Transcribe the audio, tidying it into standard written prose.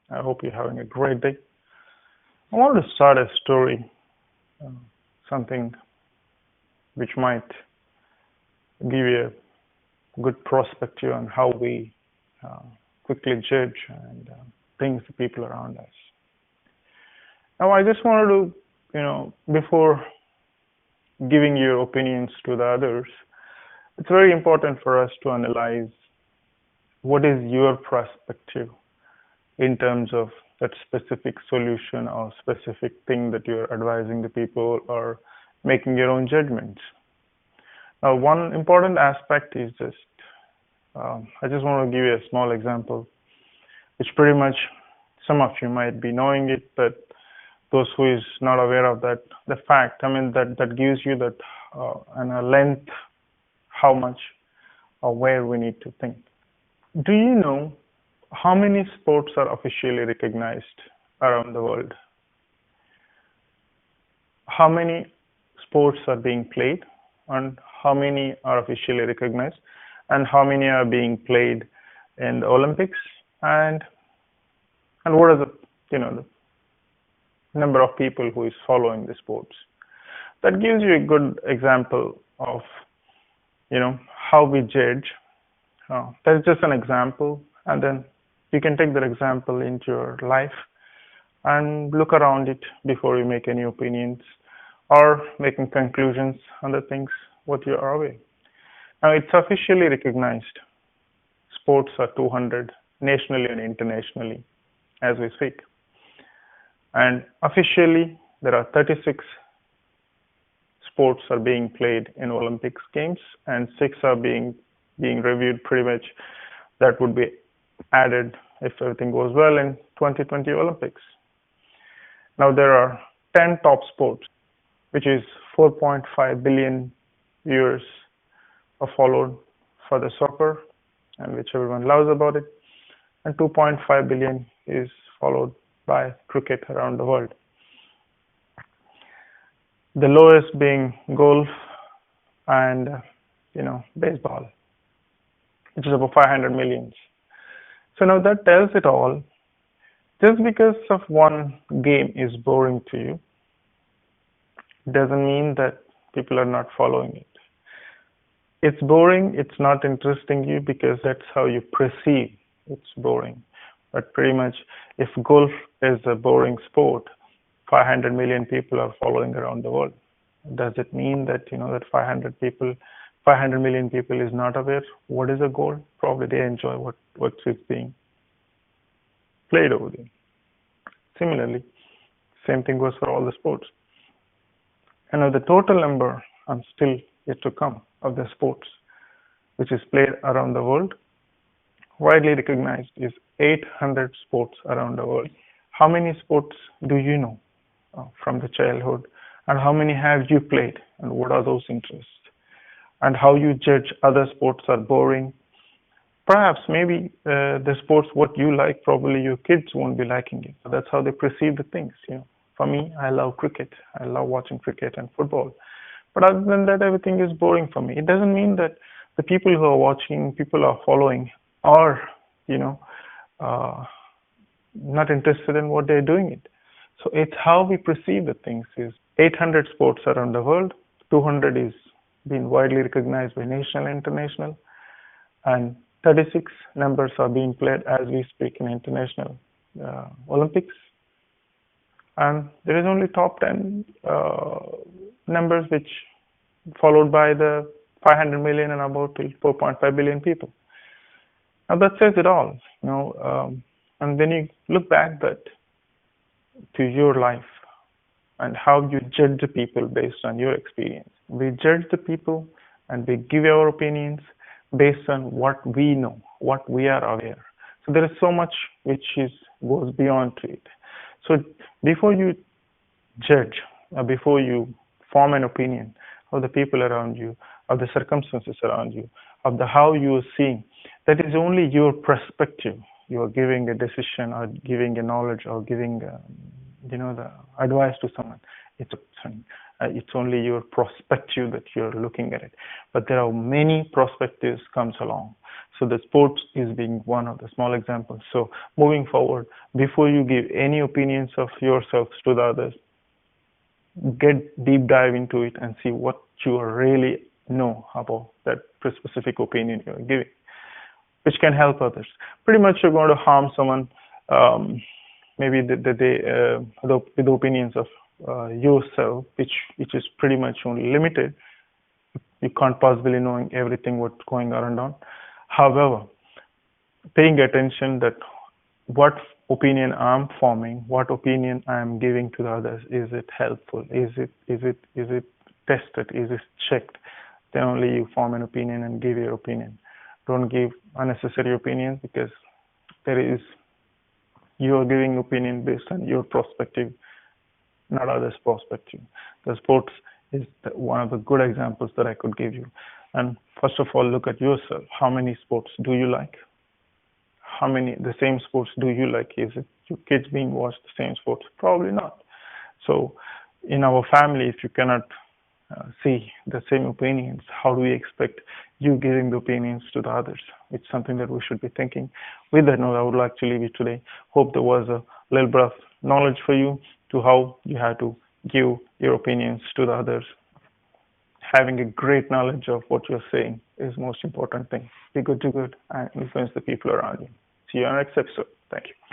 I hope you're having a great day. I want to start a story, uh, something which might give you a good perspective on how we uh, quickly judge and things the people around us. Now, I just wanted to, before giving your opinions to the others, it's very important for us to analyze what is your perspective in terms of that specific solution or specific thing that you're advising the people or making your own judgments. Now, one important aspect is I just want to give you a small example, which pretty much some of you might be knowing it, but those who is not aware of that, the fact, that gives you that and a length, how much or where we need to think. Do you know how many sports are officially recognized around the world? How many sports are being played and how many are officially recognized and how many are being played in the Olympics and what are the number of people who is following the sports? That gives you a good example of how we judge. That's just an example, and then you can take that example into your life and look around it before you make any opinions or making conclusions on the things what you are aware. Now, it's officially recognized. Sports are 200 nationally and internationally as we speak. And officially, there are 36 sports are being played in Olympics games, and 6 are being reviewed pretty much. That would be added if everything goes well in 2020 Olympics. Now there are 10 top sports, which is 4.5 billion viewers are followed for the soccer, and which everyone loves about it, and 2.5 billion is followed by cricket around the world. The lowest being golf and baseball, which is about 500 millions. So now that tells it all. Just because of one game is boring to you doesn't mean that people are not following it. It's boring, it's not interesting you because that's how you perceive it's boring. But pretty much if golf is a boring sport, 500 million people are following around the world. Does it mean that that 500 million people is not aware what is a goal? Probably they enjoy what is being played over there. Similarly, same thing goes for all the sports. And now the total number, I'm still yet to come, of the sports which is played around the world, widely recognized, is 800 sports around the world. How many sports do you know from the childhood, and how many have you played, and what are those interests, and how you judge other sports are boring? Perhaps maybe the sports what you like, probably your kids won't be liking it. So that's how they perceive the things. For me, I love cricket. I love watching cricket and football. But other than that, everything is boring for me. It doesn't mean that the people who are watching, people who are following, are not interested in what they're doing it. So it's how we perceive the things. Is 800 sports around the world, 200 is being widely recognized by national and international, and 36 numbers are being played as we speak in international Olympics. And there is only top 10 numbers, which followed by the 500 million and about 4.5 billion people. Now that says it all, and then you look back to your life and how you judge the people based on your experience. We judge the people and we give our opinions based on what we know, what we are aware. So there is so much which goes beyond to it. So before you judge, or before you form an opinion of the people around you, of the circumstances around you, of how you are seeing, that is only your perspective. You are giving a decision or giving a knowledge or giving the advice to someone. It's only your perspective that you're looking at it. But there are many perspectives comes along. So the sports is being one of the small examples. So moving forward, before you give any opinions of yourselves to the others, get deep dive into it and see what you really know about that specific opinion you're giving, which can help others. Pretty much you're going to harm someone, maybe with the opinions of yourself, which is pretty much only limited. You can't possibly knowing everything what's going on. However, paying attention that what opinion I'm forming, what opinion I'm giving to the others, is it helpful? Is it tested? Is it checked? Then only you form an opinion and give your opinion. Don't give unnecessary opinions, because you are giving opinion based on your perspective, not others' perspective. The sports is one of the good examples that I could give you. And first of all, look at yourself. How many sports do you like? How many the same sports do you like? Is it your kids being watched the same sports? Probably not. So in our family, if you cannot see the same opinions, how do we expect you giving the opinions to the others? It's something that we should be thinking. With that note, I would like to leave you today. Hope there was a little bit of knowledge for you to how you have to give your opinions to the others. Having a great knowledge of what you're saying is the most important thing. Be good to good and influence the people around you. See you on the next episode. Thank you.